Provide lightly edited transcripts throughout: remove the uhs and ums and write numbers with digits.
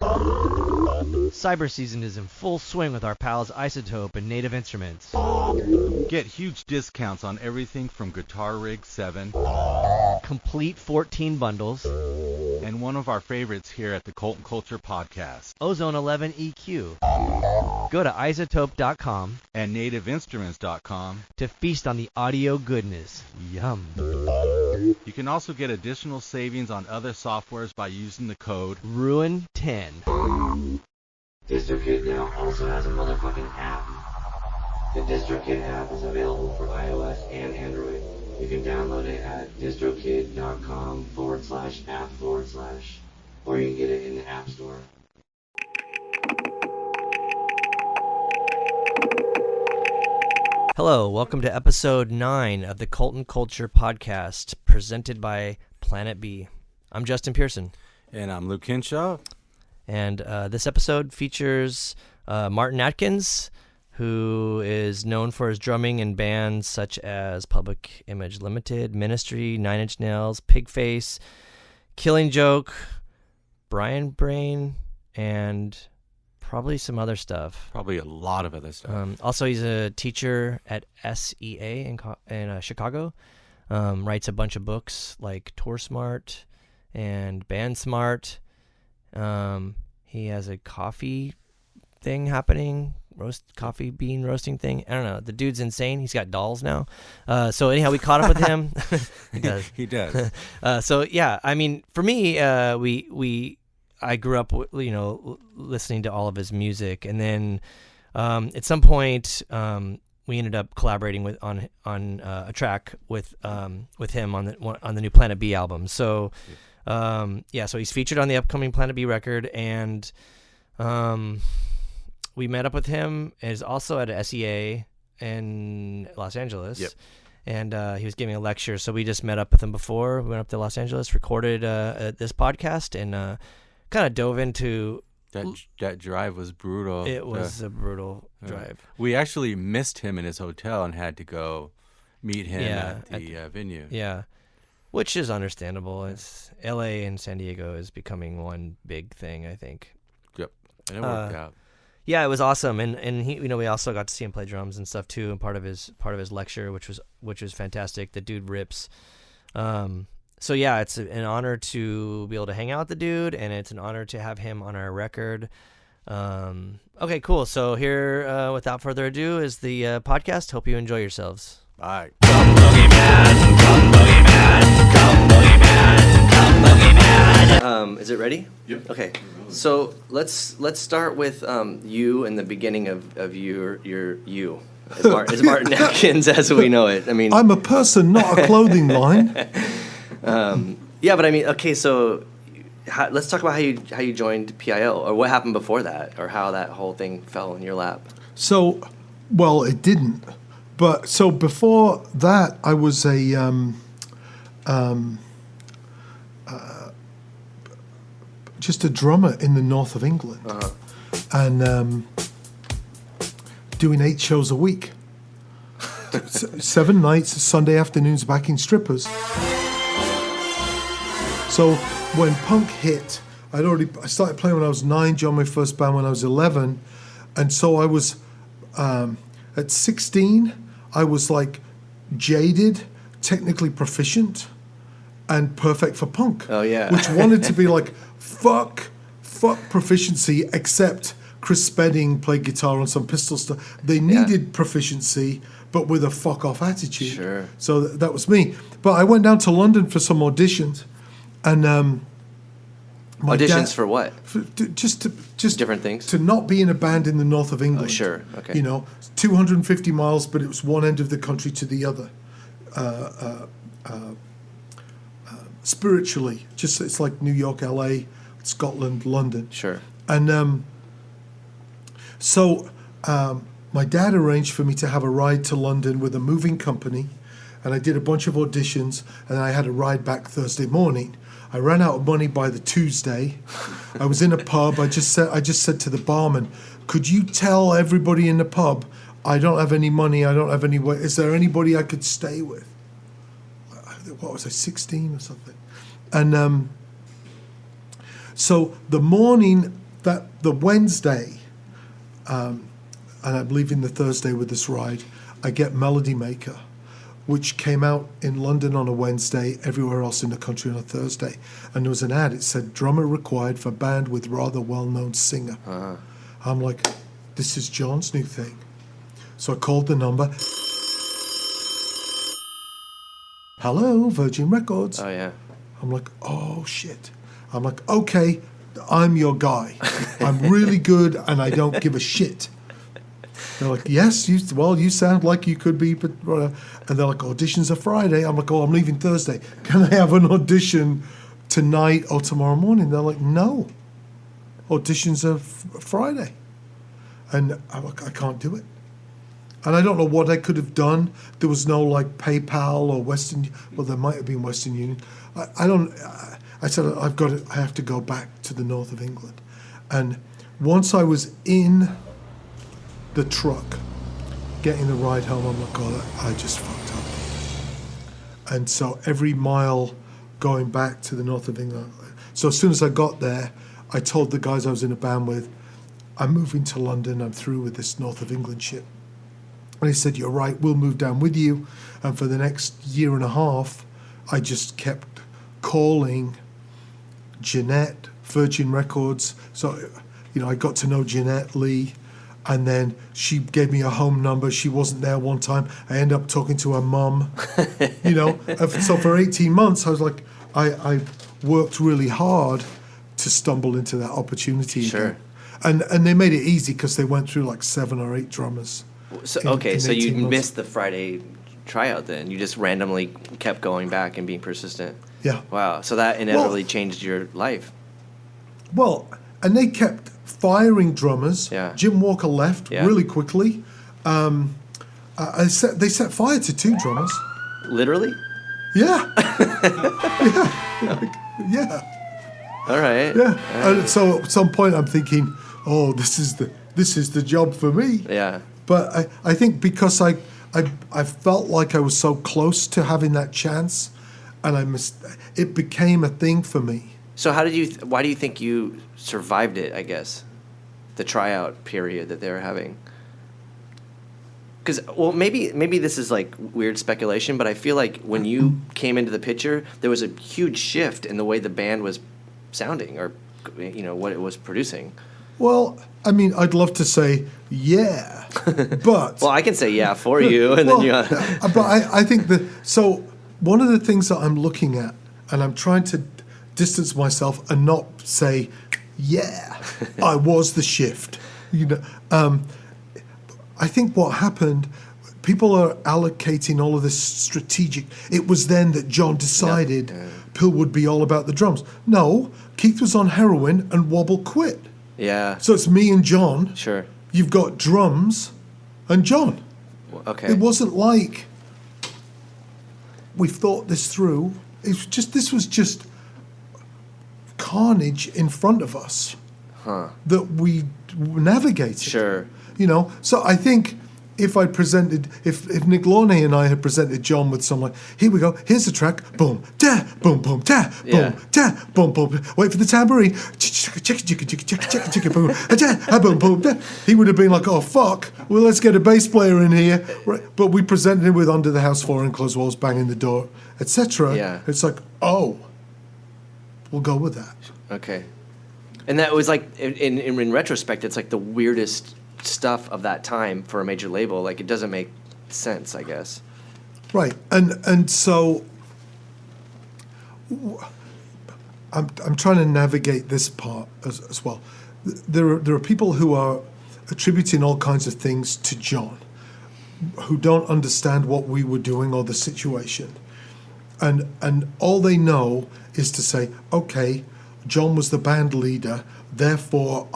Cyber season is in full swing with our pals Isotope and Native Instruments. Get huge discounts on everything from Guitar Rig 7, Complete 14 bundles, and one of our favorites here at the Cult and Culture Podcast, Ozone 11 EQ. Go to isotope.com and nativeinstruments.com to feast on the audio goodness. Yum. You can also get additional savings on other softwares by using the code RUIN10. DistroKid now also has a motherfucking app. The DistroKid app is available for iOS and Android. You can download it at distrokid.com/app/, or you can get it in the App Store. Hello, welcome to episode 9 of the Cult and Culture Podcast, presented by Planet B. I'm Justin Pearson. And I'm Luke Hinshaw. And this episode features Martin Atkins, who is known for his drumming in bands such as Public Image Ltd, Ministry, Nine Inch Nails, Pigface, Killing Joke, Brian Brain, and probably some other stuff. Probably a lot of other stuff. Also, he's a teacher at SEA in Chicago. Writes a bunch of books like Tour Smart and Band Smart. He has a coffee thing happening, coffee bean roasting thing. I don't know. The dude's insane. He's got dolls now. So anyhow, we caught up with him. He does. He does. So yeah, I mean, for me, I grew up, listening to all of his music, and then at some point, we ended up collaborating on a track with him on the new Planet B album. So. So he's featured on the upcoming Planet B record, and we met up with him. He's also at a SEA in Los Angeles. Yep. And he was giving a lecture, so we just met up with him before. We went up to Los Angeles, recorded this podcast, and kind of dove into... That drive was brutal. It was a brutal drive. We actually missed him in his hotel and had to go meet him at the venue. Yeah. Which is understandable. It's LA and San Diego is becoming one big thing, I think. Yep, and it worked out. Yeah, it was awesome, and he, we also got to see him play drums and stuff too, and part of his lecture, which was fantastic. The dude rips. So yeah, it's an honor to be able to hang out with the dude, and it's an honor to have him on our record. Okay, cool. So here, without further ado, is the podcast. Hope you enjoy yourselves. Bye. Come boogeyman, come boogeyman, come boogeyman, come boogeyman. Is it ready? Yep. Okay. So let's start with you and the beginning of your you. As Martin Atkins as we know it. I mean, I'm a person, not a clothing line. Yeah, but I mean, okay. So let's talk about how you joined P.I.L, or what happened before that, or how that whole thing fell in your lap. So, well, it didn't. But so before that, I was just a drummer in the north of England, and doing 8 shows a week, 7 nights, Sunday afternoons, backing strippers. So when punk hit, I started playing when I was 9, joined my first band when I was 11, and so I was at 16. I was like jaded, technically proficient, and perfect for punk. Oh yeah. Which wanted to be like fuck proficiency, except Chris Spedding played guitar on some Pistol stuff. They needed proficiency, but with a fuck off attitude. Sure. So that was me. But I went down to London for some auditions, and auditions for what? Just different things. To not be in a band in the north of England. Oh, sure. Okay. 250 miles, but it was one end of the country to the other. Spiritually, just it's like New York, LA, Scotland, London. Sure. And so my dad arranged for me to have a ride to London with a moving company, and I did a bunch of auditions, and I had a ride back Thursday morning. I ran out of money by the Tuesday. I was in a pub. I just said to the barman, "Could you tell everybody in the pub I don't have any money? I don't have any way. Is there anybody I could stay with?" What was I, 16 or something? And so the morning the Wednesday, and I'm leaving the Thursday with this ride, I get Melody Maker, which came out in London on a Wednesday, everywhere else in the country on a Thursday. And there was an ad, it said, drummer required for band with rather well-known singer. I'm like, this is John's new thing. So I called the number. Hello, Virgin Records. Oh, yeah. I'm like, oh, shit. I'm like, okay, I'm your guy. I'm really good and I don't give a shit. They're like, yes, you sound like you could be, but and they're like, auditions are Friday. I'm like, oh, I'm leaving Thursday. Can I have an audition tonight or tomorrow morning? They're like, no, auditions are Friday. And I'm like, I can't do it. And I don't know what I could have done. There was no like PayPal or well, there might have been Western Union. I said, I have to go back to the north of England. And once I was in the truck, getting the ride home, I'm like, oh, I just fucked up. And so every mile going back to the north of England. So as soon as I got there, I told the guys I was in a band with, I'm moving to London, I'm through with this north of England shit. And he said, you're right, we'll move down with you. And for the next year and a half, I just kept calling Jeanette, Virgin Records. So, I got to know Jeanette Lee. And then she gave me a home number. She wasn't there one time. I ended up talking to her mum. So for 18 months, I was like, I worked really hard to stumble into that opportunity. Sure. Again. And they made it easy because they went through like 7 or 8 drummers. So in you 18 months. missed the Friday tryout then. You just randomly kept going back and being persistent. Yeah. Wow. So that inevitably changed your life. Well, and they kept firing drummers. Yeah. Jim Walker left really quickly. They set fire to 2 drummers. Literally? Yeah. Yeah. All right. Yeah. And so at some point I'm thinking, oh, this is the job for me. Yeah. But I think because I felt like I was so close to having that chance, and it became a thing for me. So why do you think you survived it, I guess, the tryout period that they were having? Because, well, maybe this is like weird speculation, but I feel like when you came into the picture, there was a huge shift in the way the band was sounding or, what it was producing. Well, I mean, I'd love to say, yeah, but... Well, I can say yeah for you, and then you... But I think so one of the things that I'm looking at, and I'm trying to distance myself and not say, yeah, I was the shift. I think what happened, people are allocating all of this strategic. It was then that John decided P.I.L would be all about the drums. No, Keith was on heroin and Wobble quit. Yeah. So it's me and John. Sure. You've got drums and John. Okay. It wasn't like we thought this through. This was just carnage in front of us that we navigated. Sure. So I think if Nick Launay and I had presented John with some like, here we go, here's the track, boom, da, boom, boom, da, boom, da, boom, boom, wait for the tambourine, boom, boom, da. He would have been like, oh fuck, well let's get a bass player in here, right? But we presented him with Under the House Floor and Closed Walls, Banging the Door, etc. Yeah. It's like, oh, we'll go with that. Okay. And that was like, in retrospect, it's like the weirdest stuff of that time for a major label. Like, it doesn't make sense, I guess. Right. And so I'm trying to navigate this part as well. There are people who are attributing all kinds of things to John who don't understand what we were doing or the situation. And all they know is to say, okay, John was the band leader, therefore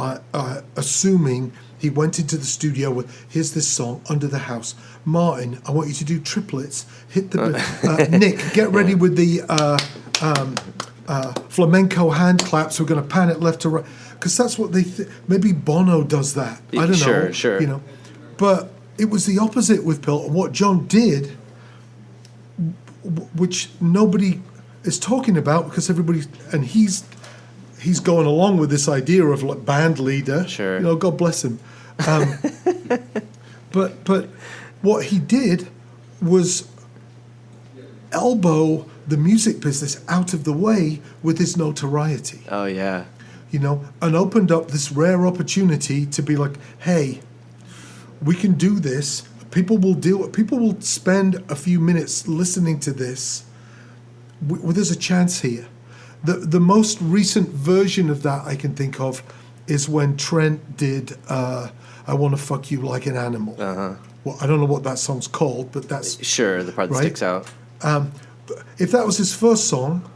assuming he went into the studio with, here's this song, Under the House. Martin, I want you to do triplets. Hit the... Nick, get ready with the flamenco hand claps. We're going to pan it left to right. Because that's what they... Maybe Bono does that. I don't know. Sure. But it was the opposite with P.I.L. And what John did, which nobody is talking about because everybody... And he's he's going along with this idea of like band leader. Sure. You know, God bless him. But what he did was elbow the music business out of the way with his notoriety. Oh yeah. You know, and opened up this rare opportunity to be like, hey, we can do this. People will do it. People will spend a few minutes listening to this. There's a chance here. The most recent version of that I can think of is when Trent did I Want to Fuck You Like an Animal. Uh-huh. Well, I don't know what that song's called, but that's... Sure, the part that right? sticks out. If that was his first song,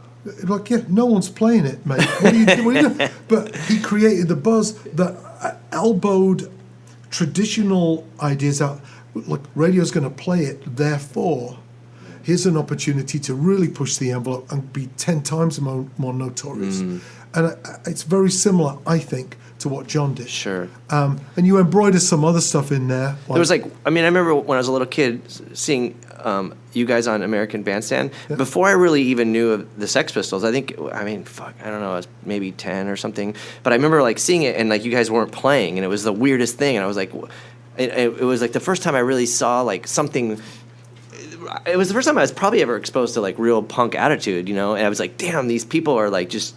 like, yeah, no one's playing it, mate. What are you doing? But he created the buzz that elbowed traditional ideas out. Look, radio's going to play it, therefore, here's an opportunity to really push the envelope and be 10 times more notorious. And it's very similar, I think, to what John did. Sure. And you embroider some other stuff in there. There was I remember when I was a little kid seeing you guys on American Bandstand. Yeah. Before I really even knew of the Sex Pistols, I don't know, I was maybe 10 or something. But I remember like seeing it and like you guys weren't playing and it was the weirdest thing. And I was like, it was like the first time I really saw like something. It was the first time I was probably ever exposed to like real punk attitude, you know. And I was like, damn, these people are like just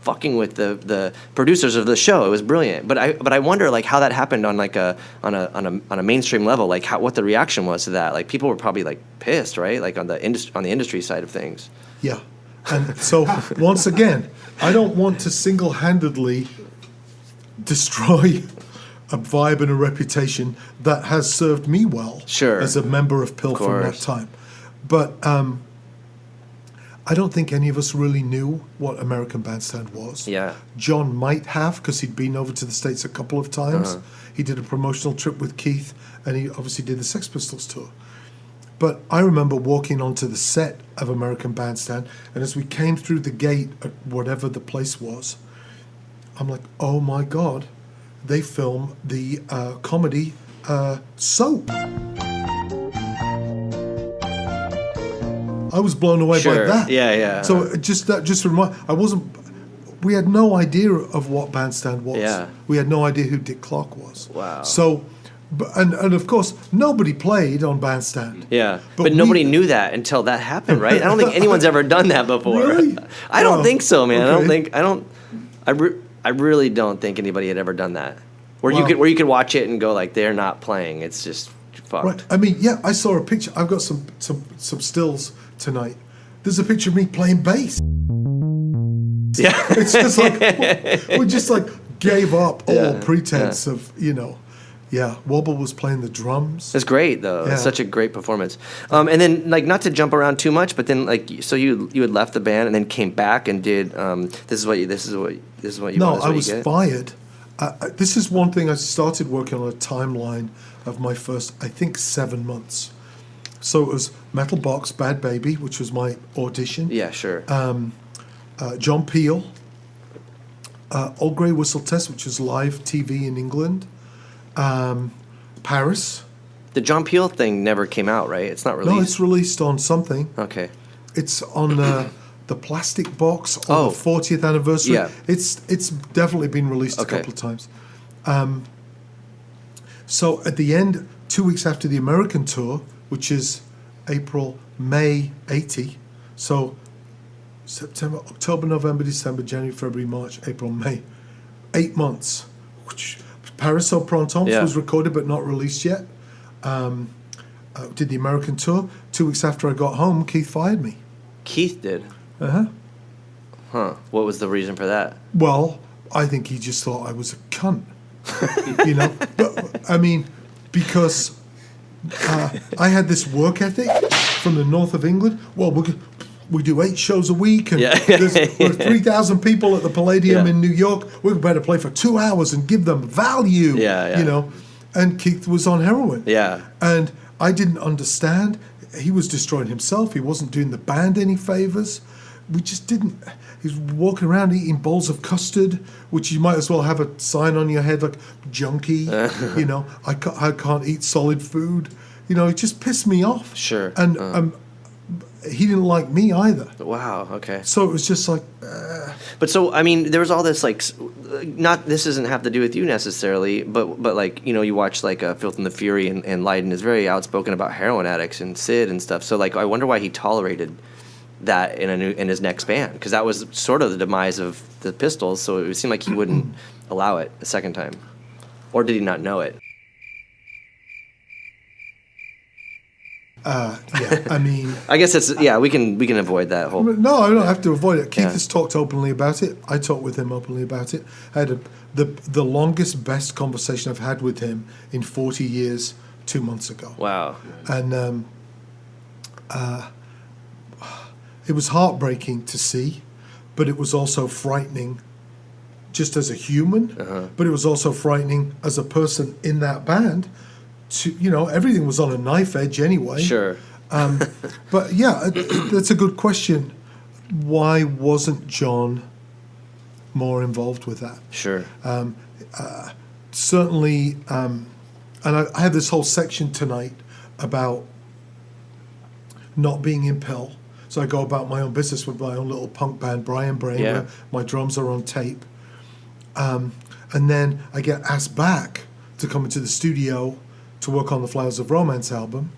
fucking with the producers of the show. It was brilliant. But I wonder like how that happened on like on a mainstream level, like what the reaction was to that. Like people were probably like pissed, right? Like on the industry side of things. Yeah. And so once again, I don't want to single-handedly destroy a vibe and a reputation that has served me well as a member of P.I.L from that time. But I don't think any of us really knew what American Bandstand was. Yeah. John might have, because he'd been over to the States a couple of times. He did a promotional trip with Keith, and he obviously did the Sex Pistols tour. But I remember walking onto the set of American Bandstand, and as we came through the gate at whatever the place was, I'm like, oh my God, they film the comedy Soap. I was blown away by that. Yeah. So we had no idea of what Bandstand was. Yeah. We had no idea who Dick Clark was. Wow. So, and of course, nobody played on Bandstand. Yeah. But nobody knew that until that happened, right? I don't think anyone's ever done that before. Really? I don't think so, man. Okay. I really don't think anybody had ever done that. Where you could watch it and go like, they're not playing. It's just fucked. Right. I mean, yeah, I saw a picture. I've got some stills tonight. There's a picture of me playing bass. Yeah. It's just like we just like gave up all pretense of, you know. Yeah, Wobble was playing the drums. It's great though. Yeah. It's such a great performance. And then like not to jump around too much, but then like so you had left the band and then came back and did this is what you No, I was fired. This is one thing I started working on a timeline of my first, I think, 7 months. So it was Metal Box, Bad Baby, which was my audition. Yeah, sure. John P.I.L, Old Grey Whistle Test, which was live TV in England. Paris. The John P.I.L thing never came out, right? It's not released. No, it's released on something. Okay. It's on the plastic box on the 40th anniversary. Yeah. It's definitely been released a couple of times. So at the end, 2 weeks after the American tour, which is May 80, so September, October, November, December, January, February, March, April, May, 8 months. Paris au Printemps was recorded but not released yet. Did the American tour. 2 weeks after I got home, Keith fired me. Keith did? Uh-huh. Huh. What was the reason for that? Well, I think he just thought I was a cunt. You know? But, I mean, because I had this work ethic from the north of England. Well, we do 8 shows a week, and we're 3,000 people at the Palladium in New York. We better play for 2 hours and give them value. You know? And Keith was on heroin. Yeah. And I didn't understand. He was destroying himself. He wasn't doing the band any favors. We just didn't. He was walking around eating bowls of custard, which you might as well have a sign on your head like junkie. You know, I can't eat solid food. You know, it just pissed me off. Sure. And he didn't like me either. Wow. Okay. So it was just like, But so I mean, there was all this like, not this doesn't have to do with you necessarily, but like you watch like Filth and the Fury, and Lydon is very outspoken about heroin addicts and Sid and stuff. So like, I wonder why he tolerated that in his next band, because that was sort of the demise of the Pistols. So it seemed like he wouldn't allow it a second time, or did he not know it? yeah, I mean, I guess it's we can avoid that whole. no, I don't have to avoid it. Keith Yeah. has talked openly about it. I talked with him openly about it. I had the longest, best conversation I've had with him in 40 years 2 months ago. Wow. And it was heartbreaking to see, but it was also frightening just as a human, but it was also frightening as a person in that band. Everything was on a knife edge anyway. Sure. But yeah, that's a good question. Why wasn't John more involved with that? Sure. Certainly, and I have this whole section tonight about not being in P.I.L. So I go about my own business with my own little punk band, Brian Brain, Yeah. where my drums are on tape. And then I get asked back to come into the studio to work on the Flowers of Romance album.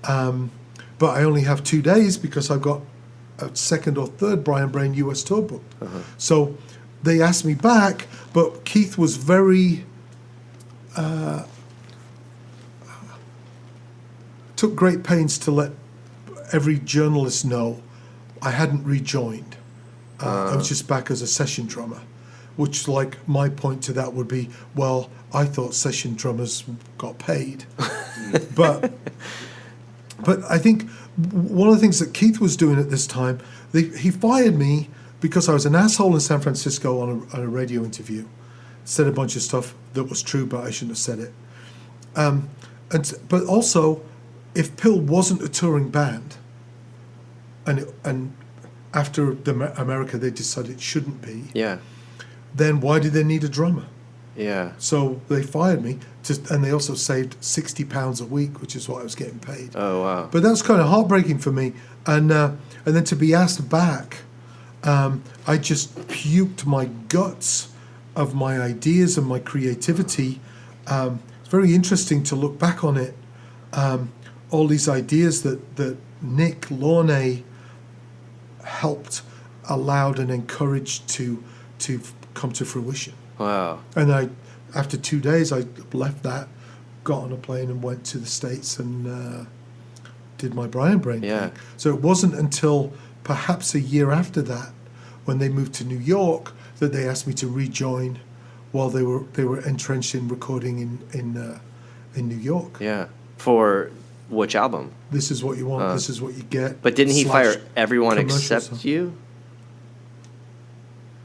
But I only have 2 days because I've got a second or third Brian Brain US tour booked. So they asked me back, but Keith was very... took great pains to let every journalist know I hadn't rejoined. I was just back as a session drummer, which, like, my point to that would be, well, I thought session drummers got paid. but I think one of the things that Keith was doing at this time, he fired me because I was an asshole in San Francisco on a radio interview. Said a bunch of stuff that was true, but I shouldn't have said it. But also, if P.I.L. wasn't a touring band, and after America they decided it shouldn't be, Yeah. then why did they need a drummer? Yeah. So they fired me, and they also saved £60 a week, which is what I was getting paid. Oh wow. But that was kind of heartbreaking for me. And then to be asked back, I just puked my guts of my ideas and my creativity. It's very interesting to look back on it. All these ideas that Nick Launay helped, allowed, and encouraged to come to fruition. Wow. And after 2 days, I left that, got on a plane, and went to the States and did my Brian Brain Yeah. thing. So it wasn't until perhaps a year after that, when they moved to New York, that they asked me to rejoin while they were entrenched in recording in New York. Yeah. For which album? This Is What You Want, This Is What You Get. But didn't he / fire everyone commercial except song. you?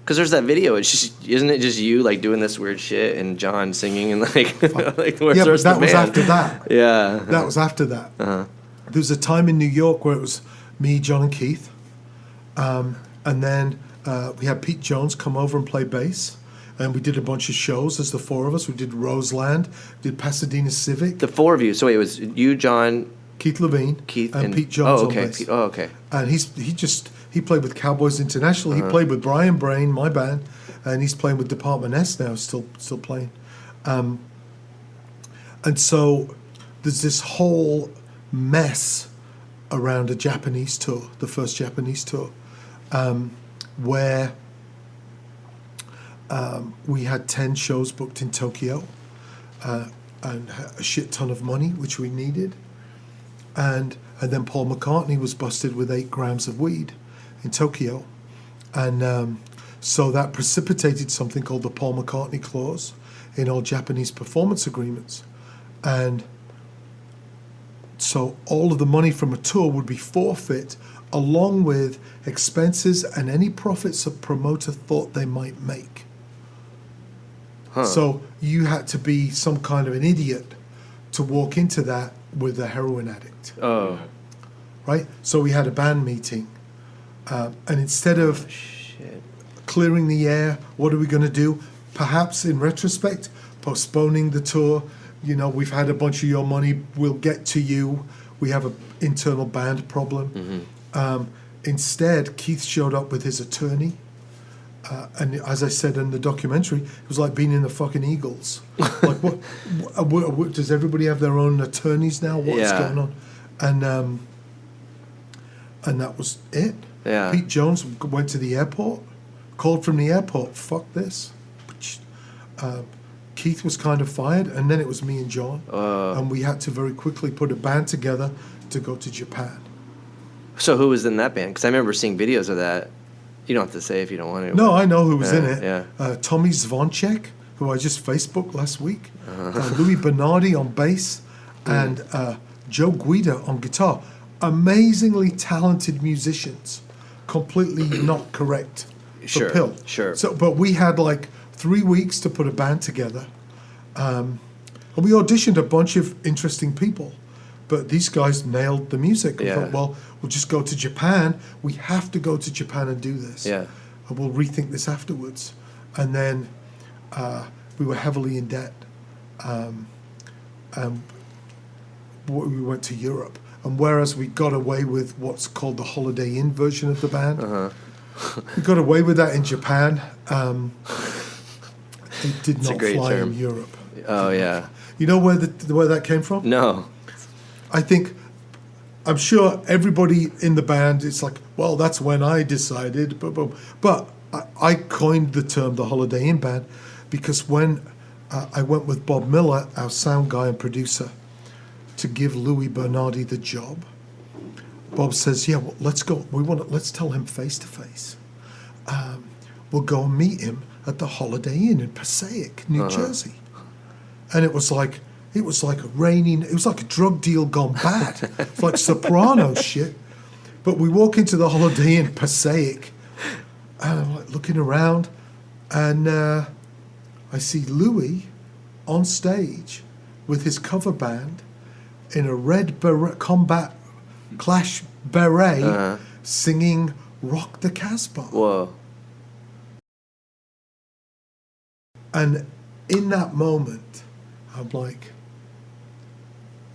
Because there's that video. It's just, isn't it just you like doing this weird shit and John singing and like like where's Yeah, the but rest that of the was band? after that. Yeah. That was after that. There was a time in New York where it was me, John, and Keith. And then we had Pete Jones come over and play bass. And we did a bunch of shows as the four of us. We did Roseland, did Pasadena Civic, The four of you. So wait, it was you, John, Keith Levine, Keith, and Pete Jones Oh, on okay. bass. Oh, okay. And he played with Cowboys International. He played with Brian Brain, my band, and he's playing with Department S now, still playing. And so there's this whole mess around a Japanese tour, the first Japanese tour, where we had 10 shows booked in Tokyo and a shit ton of money, which we needed. And then Paul McCartney was busted with 8 grams of weed in Tokyo. And so that precipitated something called the Paul McCartney clause in all Japanese performance agreements. And so all of the money from a tour would be forfeit, along with expenses and any profits a promoter thought they might make. So you had to be some kind of an idiot to walk into that with a heroin addict. Oh. Right? So we had a band meeting. And instead of Shit. clearing the air, what are we going to do? Perhaps in retrospect, postponing the tour. You know, we've had a bunch of your money. We'll get to you. We have an internal band problem. Instead, Keith showed up with his attorney. And as I said in the documentary, it was like being in the fucking Eagles. Like, what does everybody have their own attorneys now? What's going on? And that was it. Yeah. Pete Jones went to the airport, called from the airport, fuck this. Keith was kind of fired, and then it was me and John. And we had to very quickly put a band together to go to Japan. So who was in that band? Because I remember seeing videos of that. You don't have to say if you don't want to. No, I know who was in it. Yeah. Tommy Zvonček, who I just Facebooked last week. Louis Bernardi on bass, and Joe Guida on guitar. Amazingly talented musicians. Completely not correct for P.I.L. Sure. So, but we had like 3 weeks to put a band together. And we auditioned a bunch of interesting people. But these guys nailed the music. We thought, well, we'll just go to Japan. We have to go to Japan and do this. Yeah. And we'll rethink this afterwards. And then we were heavily in debt. And we went to Europe. And whereas we got away with what's called the Holiday Inn version of the band, we got away with that in Japan. It did not fly in Europe. Oh, yeah. You know where that came from? No. I'm sure everybody in the band is like, well, that's when I decided. But I coined the term the Holiday Inn Band because when I went with Bob Miller, our sound guy and producer, to give Louis Bernardi the job, Bob says, yeah, well, let's go. Let's tell him face to face. We'll go and meet him at the Holiday Inn in Passaic, New Jersey. And it was like a drug deal gone bad. It's like Soprano shit. But we walk into the Holiday Inn Passaic, and I'm like looking around, and I see Louis on stage with his cover band in a red combat Clash beret, singing "Rock the Casbah." Whoa. And in that moment, I'm like,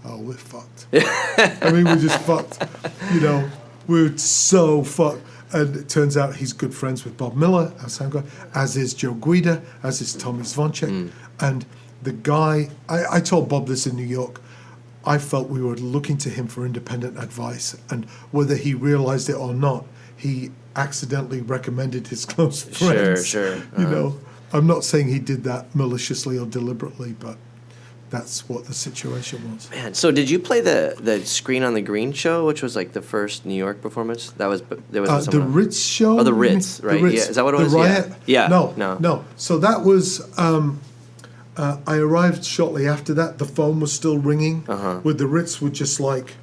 oh, we're fucked. I mean, we're just fucked. You know, we're so fucked. And it turns out he's good friends with Bob Miller, our sound guy, as is Joe Guida, as is Tommy Zvonček. And the guy, I told Bob this in New York, I felt we were looking to him for independent advice. And whether he realized it or not, he accidentally recommended his close friends. Sure. You know, I'm not saying he did that maliciously or deliberately, but that's what the situation was. Man, so did you play the Screen on the Green show, which was like the first New York performance? There was the Ritz show. Oh, the Ritz, right? Ritz. Yeah, is that what it was? The Riot? Yeah. No. So that was. I arrived shortly after that. The phone was still ringing. With the Ritz, were just like,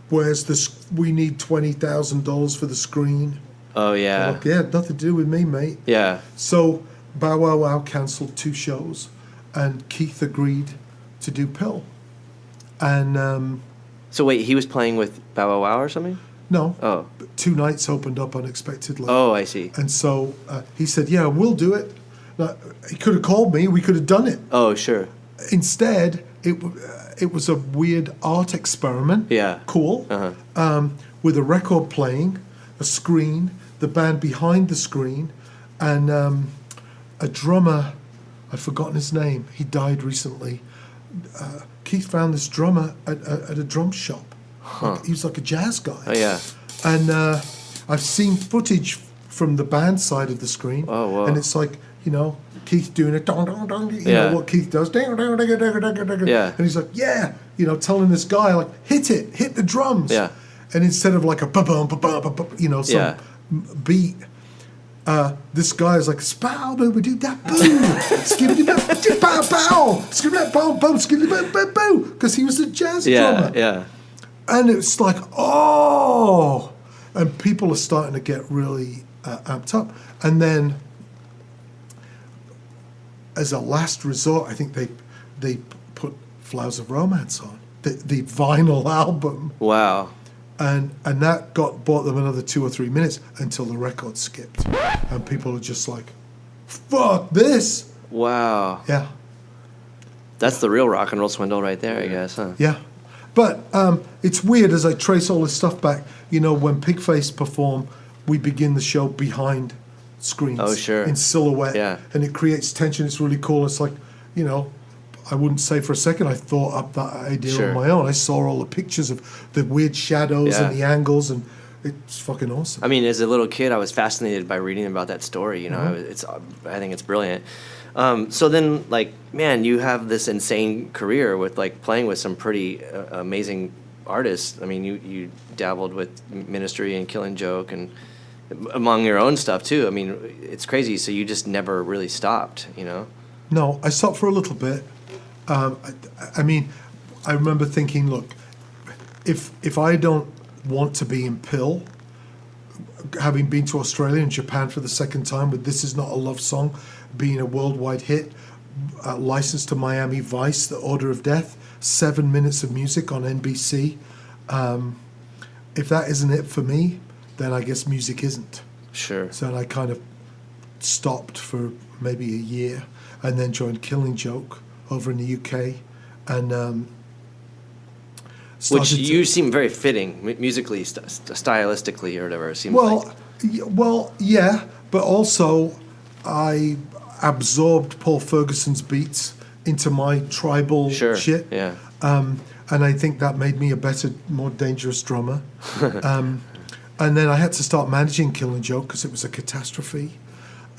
"Where's this? We need $20,000 for the screen." Oh yeah. Like, yeah, nothing to do with me, mate. Yeah. So Bow Wow Wow cancelled 2 shows, and Keith agreed to do P.I.L. And so wait, he was playing with Bow Wow Wow or something? no, Oh. 2 nights opened up unexpectedly. Oh, I see. And so he said, "Yeah, we'll do it." Now, he could have called me. We could have done it. Oh, sure. Instead, it was a weird art experiment. Yeah. Cool. With a record playing, a screen, the band behind the screen, and a drummer. I've forgotten his name. He died recently. Keith found this drummer at a drum shop. Like, he was like a jazz guy. Oh yeah. And I've seen footage from the band side of the screen. Oh, wow. And it's like, you know, Keith doing it, dong, dong, dong, you Yeah. know what Keith does. Ding, dong, ding, ding, ding, ding, ding. Yeah. And he's like, yeah, you know, telling this guy, like, hit the drums. Yeah. And instead of like a ba-bum, ba-bum, ba-bum, you know, some Yeah. beat, this guy is like, spow, boo, do that, boo, skibbity, bow, bow, skibbity, bow, bow, skibbity, bow, bow, because he was a jazz drummer. Yeah. And it's like, oh, and people are starting to get really amped up. And then, as a last resort, I think they put Flowers of Romance on, the vinyl album. Wow. And that bought them another 2 or 3 minutes until the record skipped. And people are just like, fuck this. Wow. Yeah. That's the real rock and roll swindle right there, I guess, huh? Yeah. But it's weird as I trace all this stuff back. You know, when Pigface perform, we begin the show behind screens. Oh, sure. In silhouette. Yeah. And it creates tension. It's really cool. It's like, you know, I wouldn't say for a second I thought up that idea Sure. on my own. I saw all the pictures of the weird shadows Yeah. and the angles, and it's fucking awesome. I mean, as a little kid, I was fascinated by reading about that story. You know, I think it's brilliant. So then, like, man, you have this insane career with like playing with some pretty amazing artists. I mean, you dabbled with Ministry and Killing Joke and among your own stuff too. I mean, it's crazy. So you just never really stopped, you know? No, I stopped for a little bit. I mean, I remember thinking, look, if I don't want to be in P.I.L, having been to Australia and Japan for the second time with This Is Not a Love Song being a worldwide hit, licensed to Miami Vice, The Order of Death, 7 minutes of music on NBC. If that isn't it for me, then I guess music isn't. Sure. So then I kind of stopped for maybe a year and then joined Killing Joke over in the UK. And Which you seem very fitting musically, stylistically, or whatever. It seems like. Well, yeah, but also I absorbed Paul Ferguson's beats into my tribal Sure. shit. Yeah. And I think that made me a better, more dangerous drummer. And then I had to start managing Killing Joke because it was a catastrophe.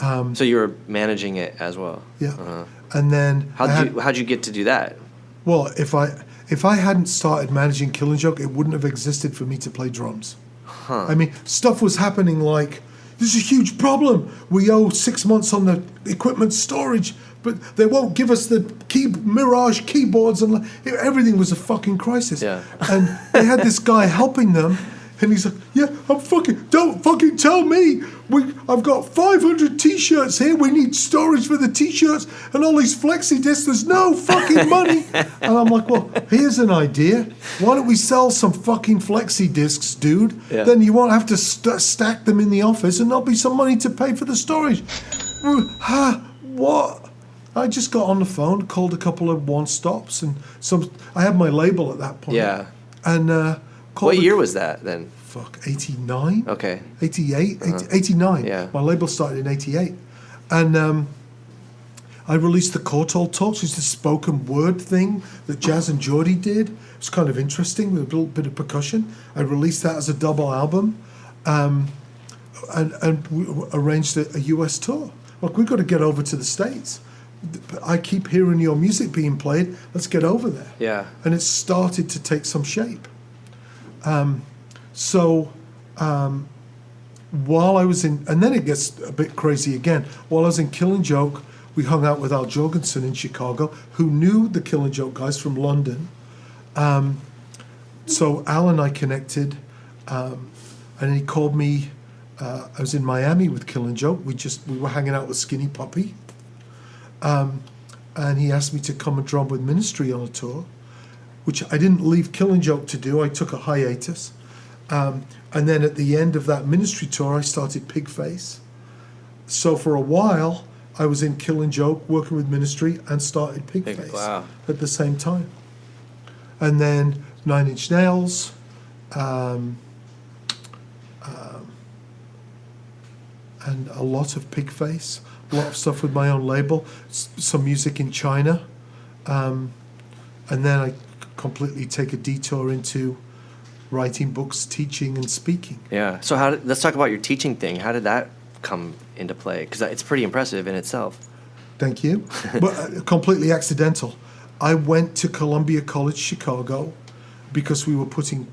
So you were managing it as well. Yeah. Uh-huh. And then How'd you get to do that? well, if I hadn't started managing Killing Joke, it wouldn't have existed for me to play drums. I mean, stuff was happening like, this is a huge problem. We owe 6 months on the equipment storage, but they won't give us the Mirage keyboards, and everything was a fucking crisis. Yeah. And they had this guy helping them, and he's like, yeah, don't fucking tell me. I've got 500 T-shirts here. We need storage for the T-shirts and all these flexi discs. There's no fucking money. And I'm like, well, here's an idea. Why don't we sell some fucking flexi discs, dude? Yeah. Then you won't have to stack them in the office, and there'll be some money to pay for the storage. What? I just got on the phone, called a couple of one-stops, and I had my label at that point. Yeah. And What year was that then? 89? Okay. 88? 89. Yeah. My label started in 88. And I released the Courtauld Talks, which is a spoken word thing that Jazz and Geordie did. It was kind of interesting with a little bit of percussion. I released that as a double album. And we arranged a US tour. Look, we've got to get over to the States. I keep hearing your music being played. Let's get over there. Yeah. And it started to take some shape. So while I was in, and then it gets a bit crazy again. While I was in Killing Joke, we hung out with Al Jorgensen in Chicago, who knew the Killing Joke guys from London. So Al and I connected, and he called me. I was in Miami with Killing Joke. We were hanging out with Skinny Puppy, and he asked me to come and drum with Ministry on a tour, which I didn't leave Killing Joke to do. I took a hiatus. And then at the end of that Ministry tour, I started Pigface. So for a while, I was in Killing Joke, working with Ministry, and started Pigface Wow. at the same time. And then 9 Inch Nails, and a lot of Pigface, a lot of stuff with my own label, some music in China. And then I completely take a detour into writing books, teaching, and speaking. Yeah. So let's talk about your teaching thing. How did that come into play? Because it's pretty impressive in itself. Thank you. But completely accidental. I went to Columbia College, Chicago, because we were putting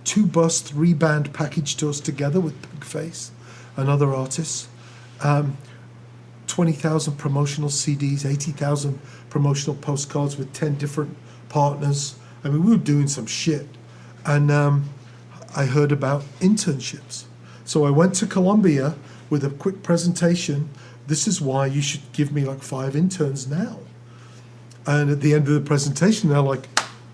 2-bus, 3-band package tours together with Pigface and other artists. 20,000 promotional CDs, 80,000 promotional postcards with 10 different partners. I mean, we were doing some shit. And I heard about internships. So I went to Columbia with a quick presentation. This is why you should give me like 5 interns now. And at the end of the presentation, they're like,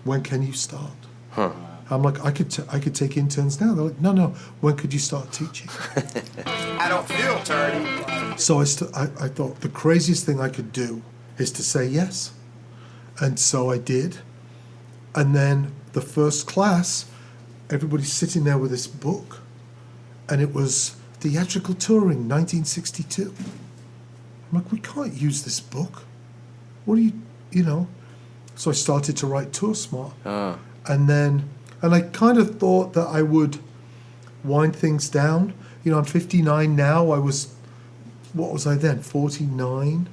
when can you start? Huh. I'm like, I could take interns now. They're like, no, when could you start teaching? I don't feel dirty. So I thought the craziest thing I could do is to say yes. And so I did. And then the first class, everybody's sitting there with this book, and it was Theatrical Touring, 1962. I'm like, we can't use this book. What do you know? So I started to write Tour Smart. And I kind of thought that I would wind things down. You know, I'm 59 now. What was I then? 49?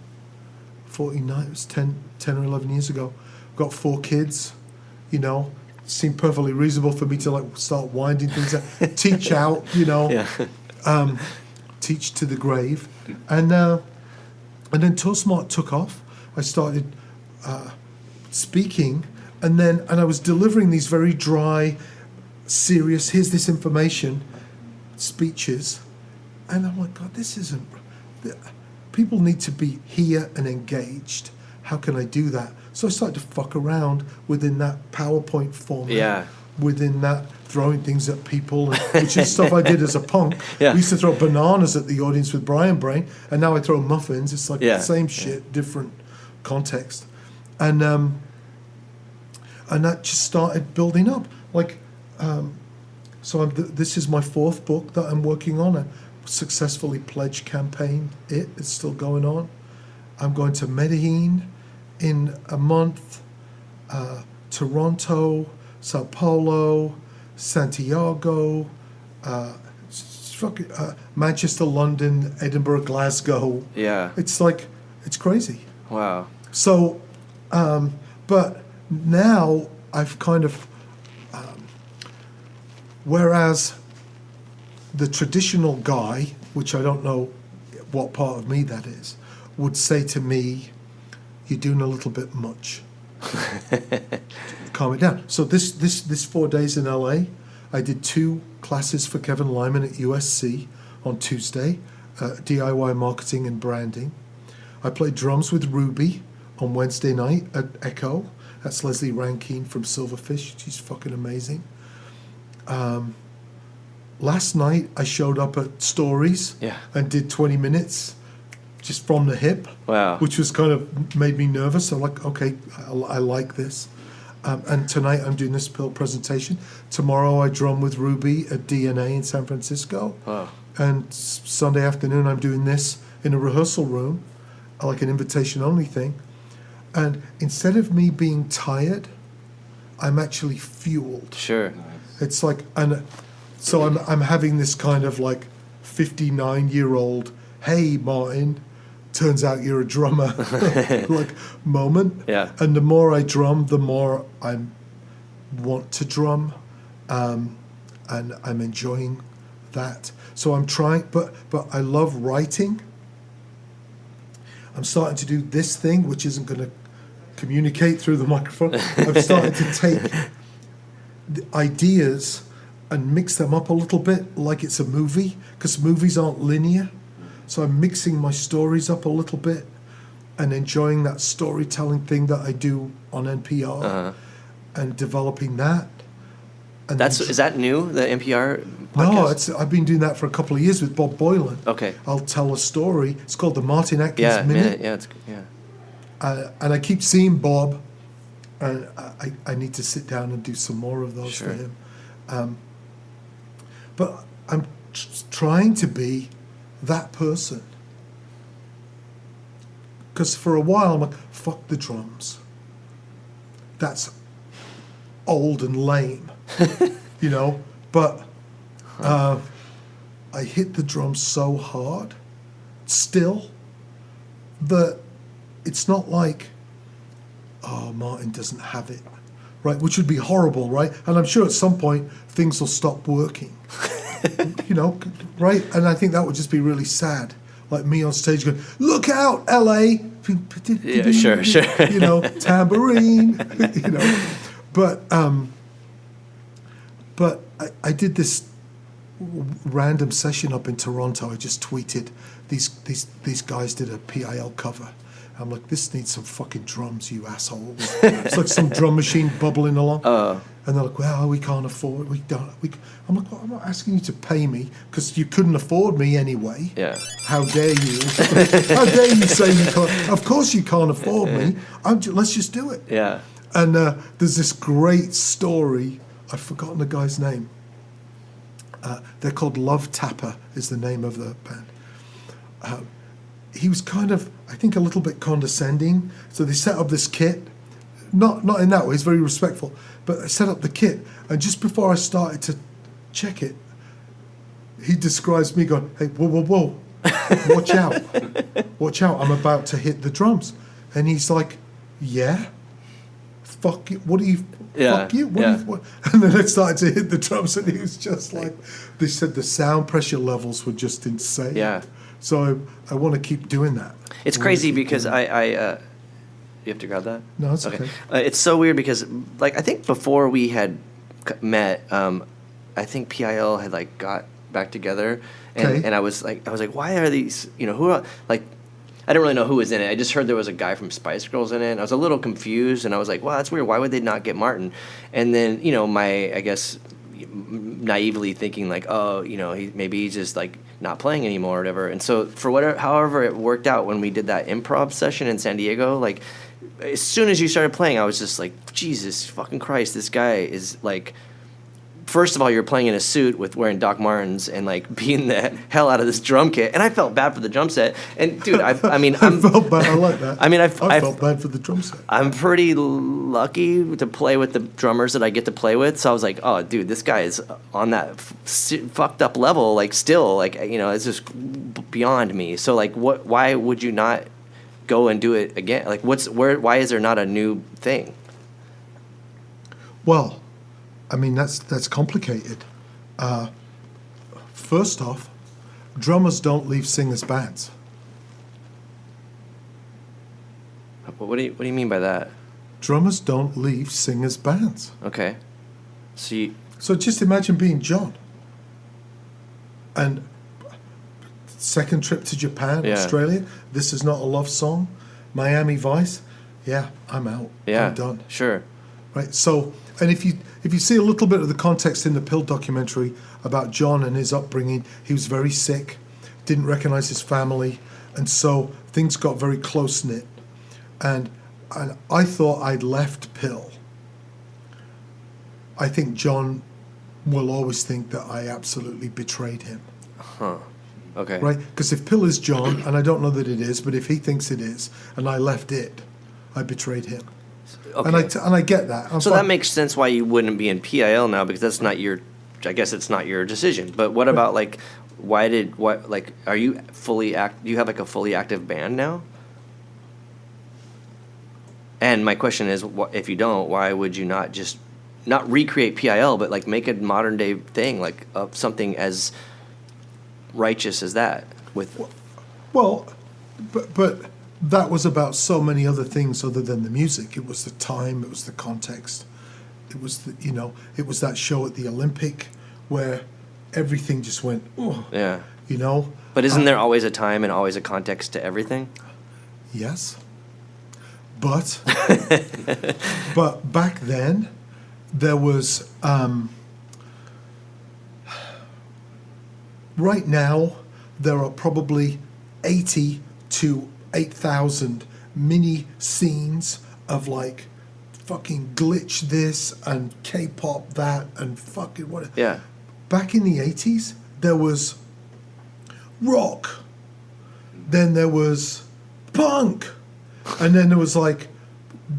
49, it was 10 or 11 years ago. Got 4 kids, you know. Seemed perfectly reasonable for me to like start winding things up, teach out, you know, teach to the grave. And then Tour Smart took off. I started speaking, and I was delivering these very dry, serious, here's this information speeches. And I'm like, God, this isn't, people need to be here and engaged. How can I do that? So I started to fuck around within that PowerPoint format, within that throwing things at people, which is stuff I did as a punk. We used to throw bananas at the audience with Brian Brain, and now I throw muffins. It's like the same shit, different context. And that just started building up. Like, so this is my 4th book that I'm working on. I successfully pledged campaign. It's still going on. I'm going to Medellin in a month, Toronto, Sao Paulo, Santiago, Manchester, London, Edinburgh, Glasgow. Yeah. It's like, it's crazy. Wow. So, but now I've kind of, whereas the traditional guy, which I don't know what part of me that is, would say to me, you're doing a little bit much. Calm it down. So this 4 days in LA, I did 2 classes for Kevin Lyman at USC on Tuesday, DIY marketing and branding. I played drums with Ruby on Wednesday night at Echo. That's Leslie Rankine from Silverfish. She's fucking amazing. Last night I showed up at Stories and did 20 minutes just from the hip, which was kind of made me nervous. I'm like, okay, I like this. And tonight I'm doing this P.I.L presentation. Tomorrow I drum with Ruby at DNA in San Francisco. And Sunday afternoon I'm doing this in a rehearsal room, like an invitation-only thing. And instead of me being tired, I'm actually fueled. Sure. It's like, and so I'm having this kind of like 59-year-old, hey, Martin, turns out you're a drummer, like moment. Yeah. And the more I drum, the more I want to drum, and I'm enjoying that. So I'm trying, but I love writing. I'm starting to do this thing, which isn't going to communicate through the microphone. I'm starting to take the ideas and mix them up a little bit like it's a movie, because movies aren't linear. So I'm mixing my stories up a little bit and enjoying that storytelling thing that I do on NPR and developing that. And is that new, the NPR podcast? No, I've been doing that for a couple of years with Bob Boylan. Okay. I'll tell a story. It's called the Martin Atkins Minute. And I keep seeing Bob, and I need to sit down and do some more of those for him. But I'm trying to be that person. Because for a while I'm like, fuck the drums. That's old and lame, you know? But I hit the drums so hard still that it's not like, oh, Martin doesn't have it, right? Which would be horrible, right? And I'm sure at some point things will stop working, you know, right? And I think that would just be really sad. Like me on stage going, look out, LA. Yeah, sure. You know, tambourine, you know. But I did this random session up in Toronto. I just tweeted, these guys did a P.I.L cover. I'm like, this needs some fucking drums, you assholes. It's like some drum machine bubbling along. And they're like, well, we can't afford, I'm like, well, I'm not asking you to pay me, because you couldn't afford me anyway. Yeah. How dare you? How dare you say you can't? Of course you can't afford me. Let's just do it. Yeah. And there's this great story. I've forgotten the guy's name. They're called Love Tapper is the name of the band. He was kind of, I think, a little bit condescending. So they set up this kit. Not in that way, he's very respectful. But I set up the kit, and just before I started to check it, he describes me going, "Hey, whoa, watch out. Watch out, I'm about to hit the drums." And he's like, "Yeah? Fuck you, what are you, fuck you? What are you, what?" And then I started to hit the drums, and he was just like, they said the sound pressure levels were just insane. Yeah. So I want to keep doing that. It's crazy because you have to grab that? No, it's okay. It's so weird because, like, I think before we had met, I think P.I.L. had, like, got back together, and I was like, why are these, who are, like, I didn't really know who was in it. I just heard there was a guy from Spice Girls in it, and I was a little confused, and I was like, wow, that's weird. Why would they not get Martin? And then, I guess, naively thinking, like, oh, maybe he's just, like, not playing anymore or whatever. And so however it worked out when we did that improv session in San Diego, like, as soon as you started playing, I was just like, Jesus fucking Christ, this guy is, like, first of all, you're playing in a suit with wearing Doc Martens and, like, beating the hell out of this drum kit. And I felt bad for the drum set. And, dude, I felt bad. I like that. I mean, I felt bad for the drum set. I'm pretty lucky to play with the drummers that I get to play with. So I was like, oh, dude, this guy is on that fucked up level, like, still, like, it's just beyond me. So, like, why would you not go and do it again? Like, why is there not a new thing? Well, I mean, that's complicated. First off, drummers don't leave singers' bands. What do you mean by that? Drummers don't leave singers' bands. Okay. So just imagine being John. And second trip to Japan, Australia, This Is Not a Love Song, Miami Vice, I'm out. I'm done. Sure. Right. So, and if you see a little bit of the context in the P.I.L documentary about John and his upbringing, he was very sick, didn't recognize his family, and so things got very close-knit. And I thought I'd left P.I.L. I think John will always think that I absolutely betrayed him. Huh. Okay. Right? Because if P.I.L is John, and I don't know that it is, but if he thinks it is, and I left it, I betrayed him. Okay. And I get that. So that makes sense why you wouldn't be in P.I.L now, because that's not your, I guess it's not your decision. But what about, like, are you fully do you have, like, a fully active band now? And my question is, if you don't, why would you not just, not recreate P.I.L, but, like, make a modern day thing, like, of something as righteous as that? But that was about so many other things other than the music. It was the time, it was the context, it was it was that show at the Olympic where everything just went, oh, yeah, But isn't there always a time and always a context to everything? Yes, but but back then there was right now there are probably 80 to 8,000 mini scenes of, like, fucking glitch this and K-pop that and fucking whatever. Yeah. Back in the 80s, there was rock, then there was punk, and then there was, like,